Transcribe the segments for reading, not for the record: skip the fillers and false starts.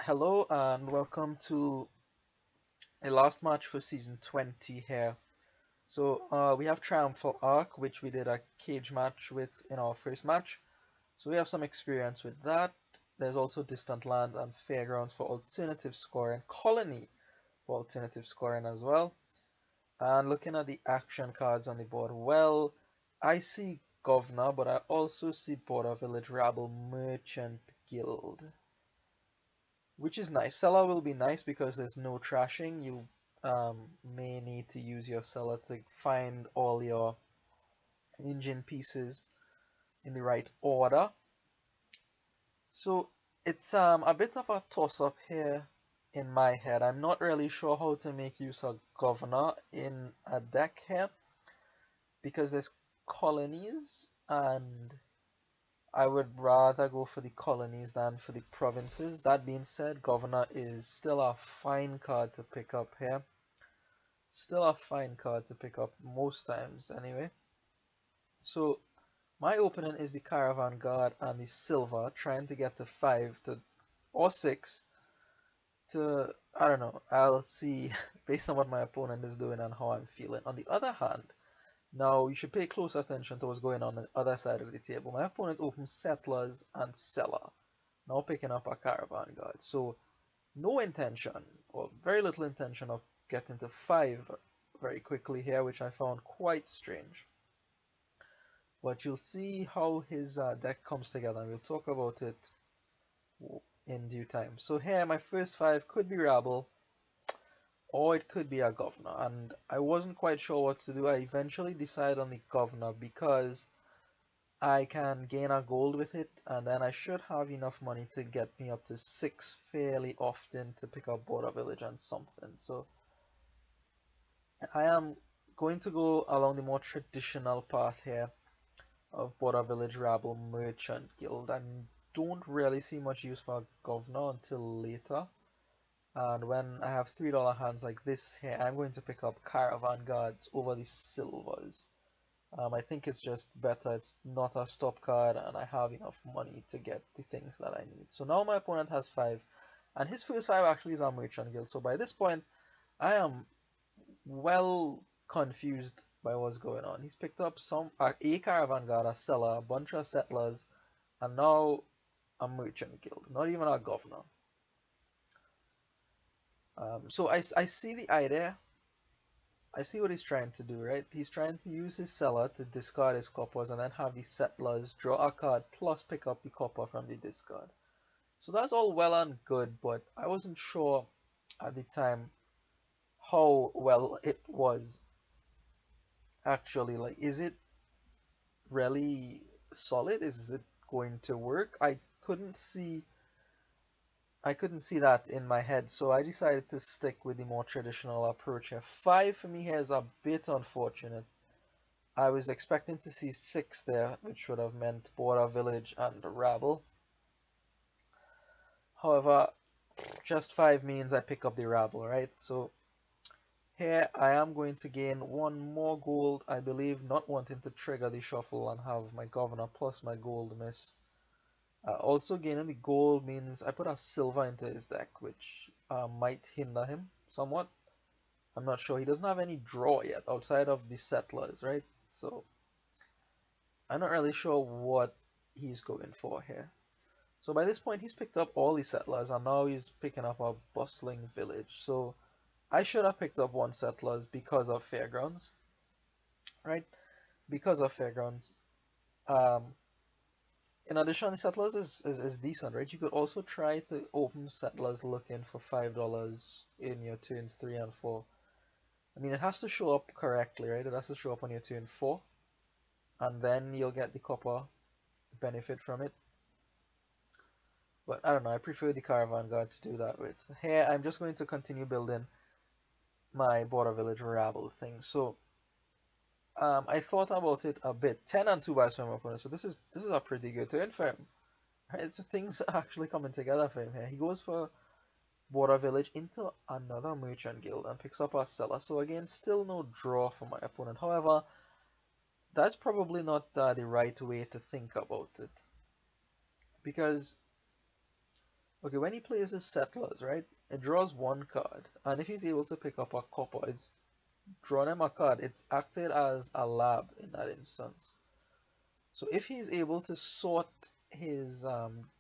Hello and welcome to a last match for season 20 here. We have Triumphal Arc, which we did a cage match with in our first match. So we have some experience with that. There's also Distant Lands and Fairgrounds for alternative scoring, Colony for alternative scoring as well. And looking at the action cards on the board, well, I see Governor, but I also see Border Village Rabble Merchant Guild, which is nice. Cellar will be nice because there's no trashing. You may need to use your cellar to find all your engine pieces in the right order. So it's a bit of a toss-up here in my head. I'm not really sure how to make use of Governor in a deck here because there's colonies and I would rather go for the colonies than for the provinces. That being said, Governor is still a fine card to pick up here. Still a fine card to pick up most times anyway. So my opponent is the Caravan Guard and the Silver, trying to get to 5 to or 6 to, I don't know, I'll see based on what my opponent is doing and how I'm feeling. On the other hand, now you should pay close attention to what's going on the other side of the table. My opponent opens Settlers and Cellar, now picking up a Caravan Guard. So no intention, or very little intention of getting to 5 very quickly here, which I found quite strange. But you'll see how his deck comes together, and we'll talk about it in due time. So here, my first 5 could be Rabble, or it could be a Governor, and I wasn't quite sure what to do. I eventually decided on the Governor because I can gain a gold with it, and then I should have enough money to get me up to 6 fairly often to pick up Border Village and something. So I am going to go along the more traditional path here of Border Village Rabble Merchant Guild. I don't really see much use for Governor until later. And when I have $3 hands like this here, I'm going to pick up Caravan Guards over the Silvers. I think it's just better. It's not a stop card, and I have enough money to get the things that I need. So now my opponent has 5, and his first 5 actually is a Merchant Guild. So by this point, I am well confused by what's going on. He's picked up a Caravan Guard, a Cellar, a bunch of Settlers, and now a Merchant Guild. Not even a Governor. So I see the idea. I see what he's trying to do, right? He's trying to use his Cellar to discard his coppers and then have the Settlers draw a card plus pick up the copper from the discard. So that's all well and good, but I wasn't sure at the time how well it was actually. Like, is it really solid? Is it going to work? I couldn't see that in my head, so I decided to stick with the more traditional approach here. 5 for me here is a bit unfortunate. I was expecting to see 6 there, which would have meant Border Village and Rabble. However, just 5 means I pick up the Rabble, right? So here I am going to gain 1 more gold, I believe, not wanting to trigger the shuffle and have my Governor plus my gold miss. Also gaining the gold means I put a silver into his deck, which might hinder him somewhat. I'm not sure. He doesn't have any draw yet outside of the Settlers, right? So I'm not really sure what he's going for here. So by this point he's picked up all the Settlers and now he's picking up a bustling village. So I should have picked up 1 Settlers because of Fairgrounds, right? Because of Fairgrounds. In addition, the Settlers is decent, right? You could also try to open Settlers looking for $5 in your turns 3 and 4. I mean, it has to show up correctly, right? It has to show up on your turn 4, and then you'll get the copper benefit from it. But I don't know, I prefer the Caravan Guard to do that with. Here, I'm just going to continue building my Border Village Rabble thing. So I thought about it a bit. 10 and 2 buys for my opponent, so this is a pretty good turn for him. Right, so things are actually coming together for him here. He goes for Border Village into another Merchant Guild and picks up a Cellar. So again, still no draw for my opponent. However, that's probably not the right way to think about it. Because Okay, when he plays his settlers, right, it draws one card, and if he's able to pick up a copper, it's drawn him a card. It's acted as a lab in that instance. So if he's able to sort his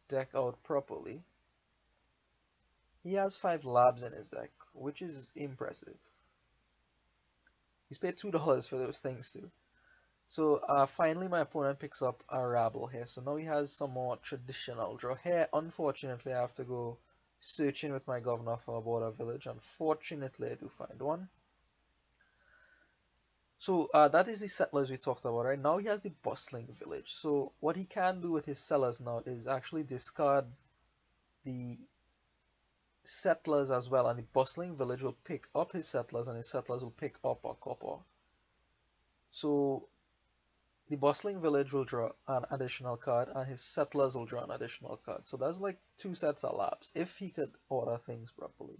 deck out properly, he has 5 labs in his deck, which is impressive. He's paid $2 for those things too. So finally my opponent picks up a rabble here. So now he has some more traditional draw. Here, unfortunately, I have to go searching with my governor for a border village. Unfortunately, I do find one. So that is the settlers we talked about, right? Now he has the bustling village. So what he can do with his cellars now is actually discard the settlers as well, and the bustling village will pick up his settlers, and his settlers will pick up a copper. So the bustling village will draw an additional card, and his settlers will draw an additional card. So that's like 2 sets of labs, if he could order things properly.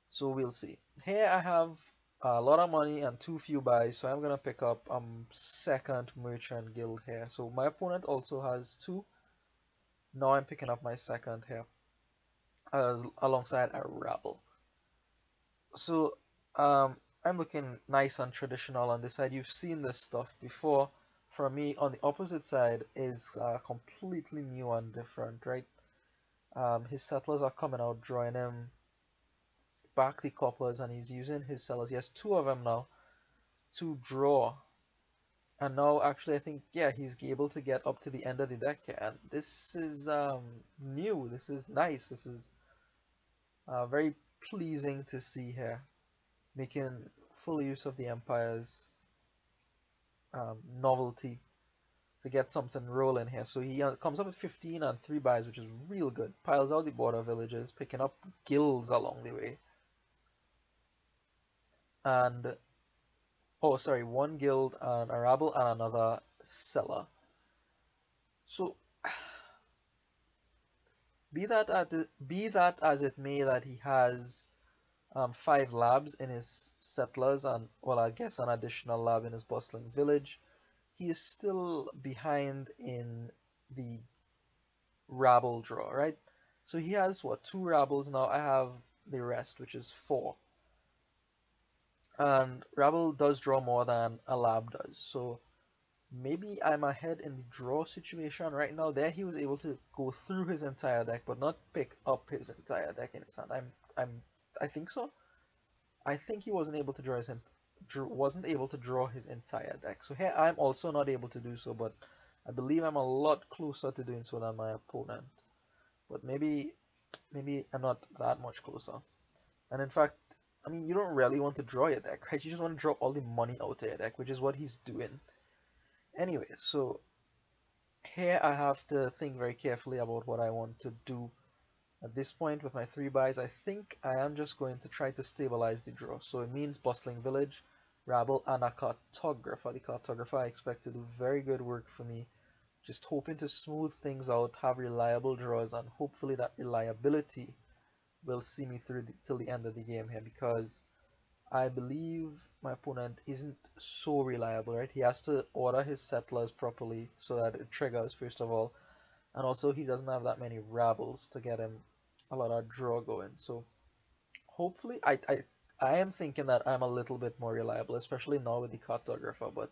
So we'll see. Here I have a lot of money and too few buys, so I'm gonna pick up second merchant guild here. So my opponent also has 2. Now I'm picking up my second here, alongside a rabble. So I'm looking nice and traditional on this side. You've seen this stuff before. For me, on the opposite side is completely new and different, right? His settlers are coming out, drawing him back the coppers, and he's using his sellers. He has 2 of them now to draw. And now, actually, I think, yeah, he's able to get up to the end of the deck here. And this is new. This is nice. This is very pleasing to see here, making full use of the Empire's novelty to get something rolling here. So he comes up with 15 and 3 buys, which is real good. Piles out the border villages, picking up guilds along the way. And, oh, sorry, 1 guild and a rabble and another cellar. So, be that as it may, that he has 5 labs in his settlers, and, well, I guess an additional lab in his bustling village, he is still behind in the rabble draw, right? So he has, what, 2 rabbles now. I have the rest, which is 4. And rabble does draw more than a lab does. So maybe I'm ahead in the draw situation right now. There he was able to go through his entire deck, but not pick up his entire deck in his hand. I think so. I think he wasn't able to draw his entire deck. So here I'm also not able to do so, but I believe I'm a lot closer to doing so than my opponent. But maybe I'm not that much closer. And in fact, I mean, you don't really want to draw your deck, right? You just want to draw all the money out of your deck, which is what he's doing. Anyway, so here I have to think very carefully about what I want to do. At this point, with my 3 buys, I think I am just going to try to stabilize the draw. So it means bustling village, rabble, and a cartographer. The cartographer I expect to do very good work for me. Just hoping to smooth things out, have reliable draws, and hopefully that reliability will see me through till the end of the game here, because I believe my opponent isn't so reliable, right? He has to order his settlers properly so that it triggers, first of all, and also he doesn't have that many rabbles to get him a lot of draw going. So hopefully, I am thinking that I'm a little bit more reliable, especially now with the cartographer, but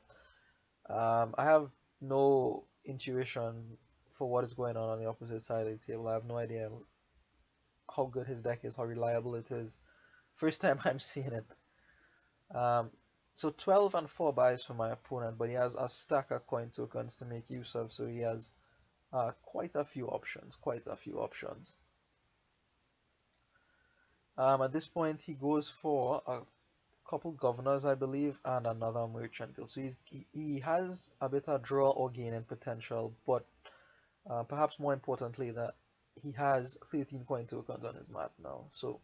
I have no intuition for what is going on the opposite side of the table. I have no idea how good his deck is, how reliable it is. First time I'm seeing it. So 12 and 4 buys for my opponent, but he has a stack of coin tokens to make use of, so he has quite a few options, At this point, he goes for a couple governors, I believe, and another merchant guild. So he has a bit of draw or gaining potential, but perhaps more importantly, that he has 13 coin tokens on his mat now. So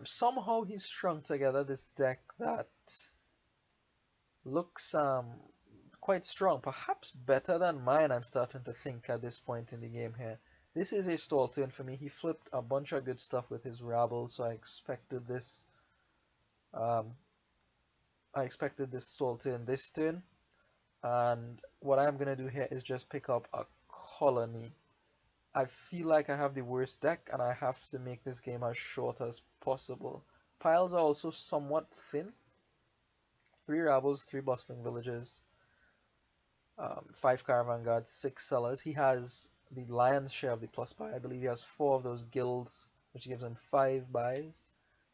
somehow he's strung together this deck that looks quite strong, perhaps better than mine, I'm starting to think at this point in the game here. This is a stall turn for me. He flipped a bunch of good stuff with his rabble, so I expected this stall turn this turn. And what I'm gonna do here is just pick up a colony. I feel like I have the worst deck and I have to make this game as short as possible. Piles are also somewhat thin. 3 Rabbles, 3 Bustling Villages, 5 Caravan Guards, 6 Cellars. He has the lion's share of the plus buy. I believe he has 4 of those guilds, which gives him 5 buys.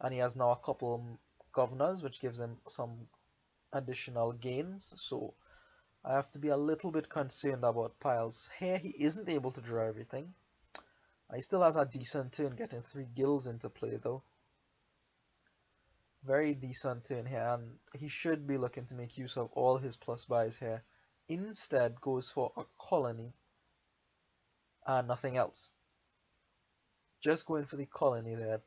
And he has now a couple governors, which gives him some additional gains. So I have to be a little bit concerned about Piles. Here he isn't able to draw everything. He still has a decent turn, getting 3 guilds into play though. Very decent turn here, and he should be looking to make use of all his plus buys here. Instead goes for a colony and nothing else. Just going for the colony there.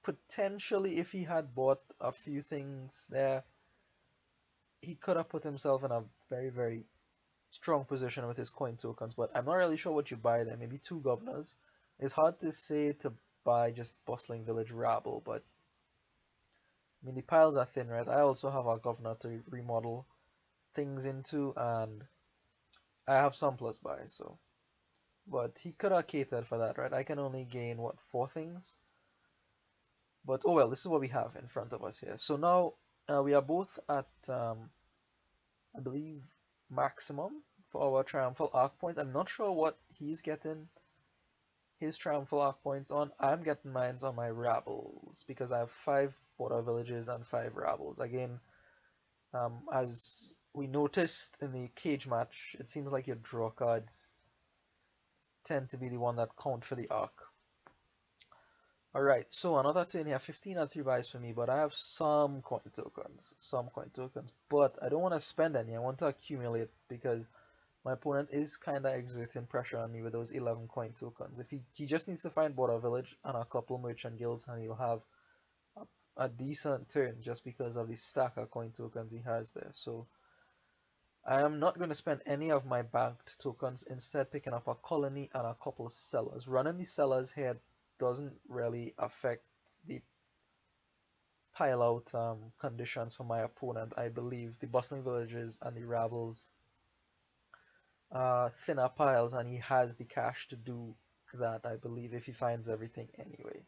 Potentially if he had bought a few things there, he could have put himself in a very strong position with his coin tokens, but I'm not really sure what you buy there. Maybe 2 governors. It's hard to say to buy just Bustling Village Rabble, but I mean the piles are thin, right? I also have a governor to remodel things into, and I have some plus buy, so. But he could have catered for that, right? I can only gain, what, 4 things? But oh well, this is what we have in front of us here. So now we are both at, I believe, maximum for our Triumphal Arc points. I'm not sure what he's getting his Triumphal Arc points on. I'm getting mine on my Rabbles, because I have 5 border villages and 5 Rabbles. Again, as we noticed in the cage match, it seems like your draw cards tend to be the one that count for the arc. Alright, so another turn here, 15 and 3 buys for me, but I have some coin tokens, but I don't want to spend any. I want to accumulate because my opponent is kind of exerting pressure on me with those 11 coin tokens. If he just needs to find border village and a couple merchant guilds, and he'll have a decent turn just because of the stack of coin tokens he has there. So I am not going to spend any of my banked tokens, instead picking up a colony and a couple of cellars. Running the cellars here doesn't really affect the pile out conditions for my opponent. I believe the bustling villages and the rabbles thinner piles, and he has the cash to do that, I believe, if he finds everything anyway.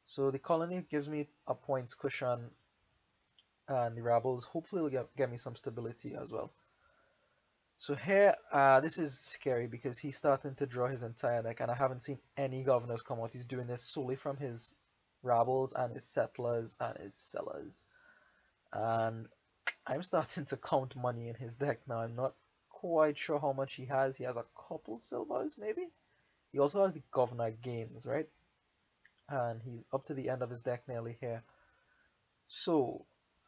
So the colony gives me a points cushion, and the rabbles hopefully will get me some stability as well. So here, this is scary because he's starting to draw his entire deck, and I haven't seen any governors come out. He's doing this solely from his rabbles and his settlers and his cellars. And I'm starting to count money in his deck now. I'm not quite sure how much he has. He has a couple silvers, maybe? He also has the governor gains, right? And he's up to the end of his deck nearly here. So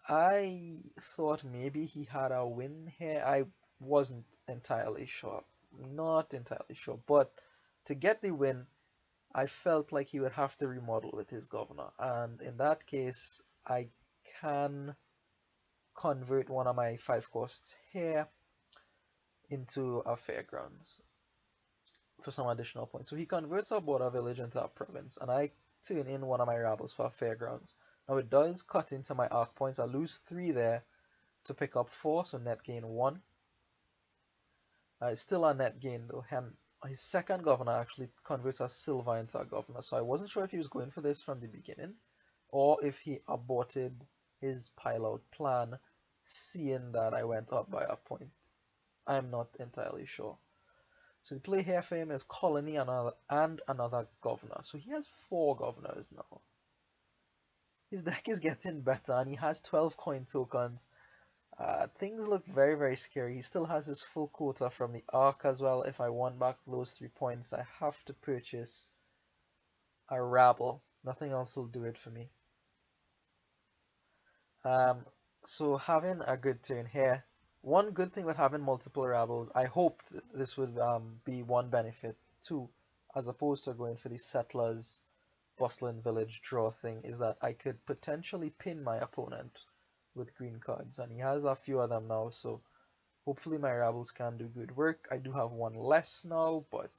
I thought maybe he had a win here. I wasn't entirely sure. Not entirely sure. But to get the win, I felt like he would have to remodel with his governor. And in that case, I can convert one of my 5 costs here into a fairgrounds for some additional points. So he converts our border village into a province, and I turn in one of my rabbles for a fairgrounds. Now it does cut into my arc points. I lose 3 there to pick up 4, so net gain 1. It's still a net gain though. And his second governor actually converts a silver into a governor, so I wasn't sure if he was going for this from the beginning or if he aborted his pile out plan seeing that I went up by a point. I'm not entirely sure. So the play here for him is colony and another governor. So he has 4 governors now. His deck is getting better, and he has 12 coin tokens. Things look very scary. He still has his full quota from the arc as well. If I want back those 3 points, I have to purchase a rabble. Nothing else will do it for me. So having a good turn here. One good thing with having multiple rabbles, I hope this would be one benefit too, as opposed to going for the settlers bustling village draw thing, is that I could potentially pin my opponent with green cards, and he has a few of them now, so hopefully my rabbles can do good work. I do have 1 less now, but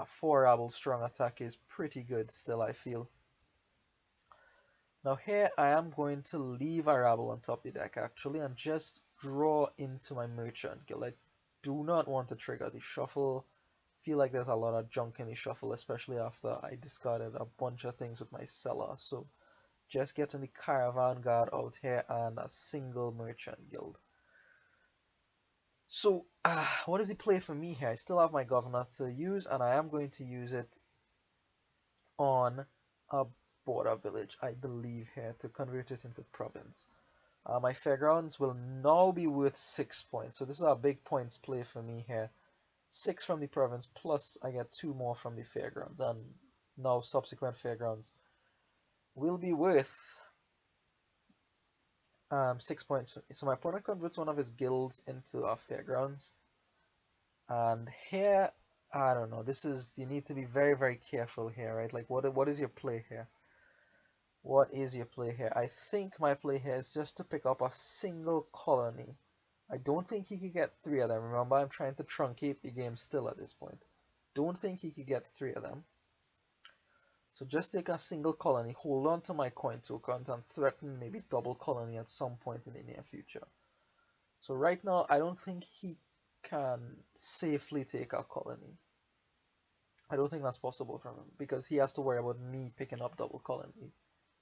4 rabble strong attack is pretty good still, I feel. Now here I am going to leave a rabble on top of the deck actually, and just draw into my merchant guild. I do not want to trigger the shuffle. Feel like there's a lot of junk in the shuffle, especially after I discarded a bunch of things with my Cellar. So just getting the Caravan Guard out here and a single Merchant Guild. So, what does he play for me here? I still have my Governor to use, and I am going to use it on a border village, I believe, here to convert it into province. My Fairgrounds will now be worth 6 points, so this is a big points play for me here. 6 from the province, plus I get 2 more from the Fairgrounds, and now subsequent Fairgrounds will be worth 6 points for me. So my opponent converts one of his guilds into a Fairgrounds, and here, I don't know, this is, you need to be very, very careful here, right? Like, what is your play here? What is your play here? I think my play here is just to pick up a single colony. I don't think he could get 3 of them. Remember, I'm trying to truncate the game still at this point. Don't think he could get 3 of them. So just take a single colony, hold on to my coin tokens, and threaten maybe double colony at some point in the near future. So right now, I don't think he can safely take a colony. I don't think that's possible from him, because he has to worry about me picking up double colony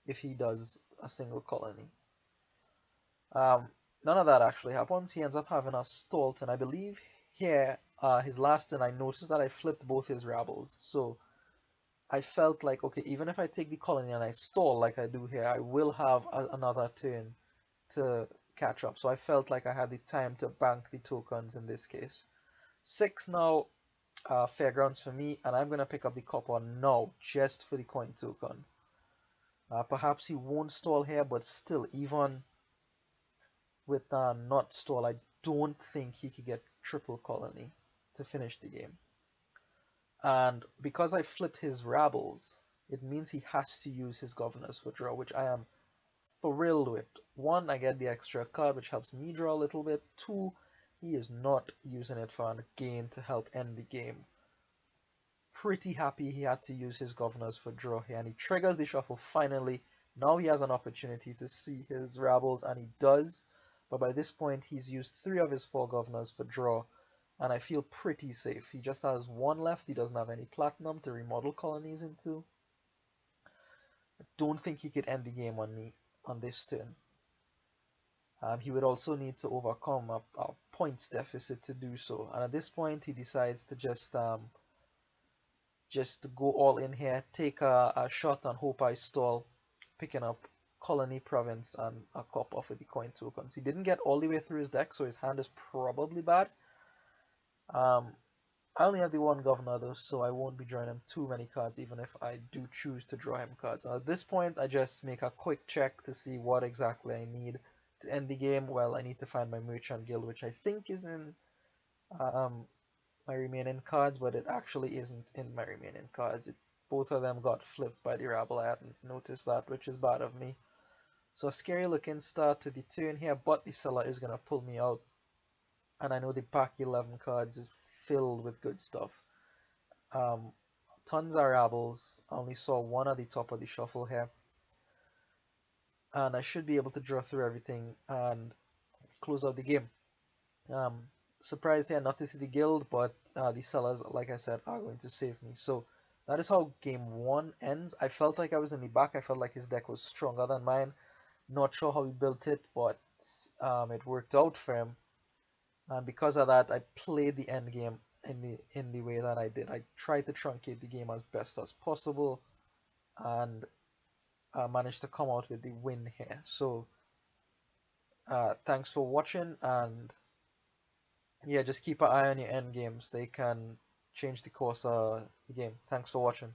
if he does a single colony. None of that actually happens. He ends up having a stall turn. I believe here, his last turn, I noticed that I flipped both his rabbles. So I felt like, okay, even if I take the colony and I stall like I do here, I will have another turn to catch up. So I felt like I had the time to bank the tokens in this case. 6 now, Fairgrounds for me, and I'm going to pick up the copper now just for the coin token. Perhaps he won't stall here, but still, even with not stall, I don't think he could get triple colony to finish the game. And because I flipped his rabbles, it means he has to use his governors for draw, which I am thrilled with. 1, I get the extra card, which helps me draw a little bit. 2, he is not using it for a gain to help end the game. Pretty happy he had to use his governors for draw here, and he triggers the shuffle finally. Now he has an opportunity to see his rabbles, and he does. But by this point, he's used 3 of his 4 governors for draw, and I feel pretty safe. He just has 1 left. He doesn't have any platinum to remodel colonies into. I don't think he could end the game on me on this turn. He would also need to overcome a points deficit to do so. And at this point, he decides to just go all in here, take a shot and hope I stall, picking up colony, province, and a cop off with the coin tokens. He didn't get all the way through his deck, so his hand is probably bad. I only have the 1 governor though, so I won't be drawing him too many cards, even if I do choose to draw him cards. At this point, I just make a quick check to see what exactly I need to end the game. Well, I need to find my Merchant Guild, which I think is in my remaining cards, but it actually isn't in my remaining cards. Both of them got flipped by the rabble. I hadn't noticed that, which is bad of me. So a scary looking start to the turn here, but the Cellar is going to pull me out. And I know the pack 11 cards is filled with good stuff. Tons of rabbles. I only saw 1 at the top of the shuffle here. And I should be able to draw through everything and close out the game. Surprised here not to see the guild, but the Cellars, like I said, are going to save me. So that is how game 1 ends. I felt like I was in the back. I felt like his deck was stronger than mine. Not sure how he built it, but it worked out for him. And because of that, I played the end game in the way that I did. I tried to truncate the game as best as possible, and managed to come out with the win here. So thanks for watching, and yeah, just keep an eye on your end games. They can change the course of the game. Thanks for watching.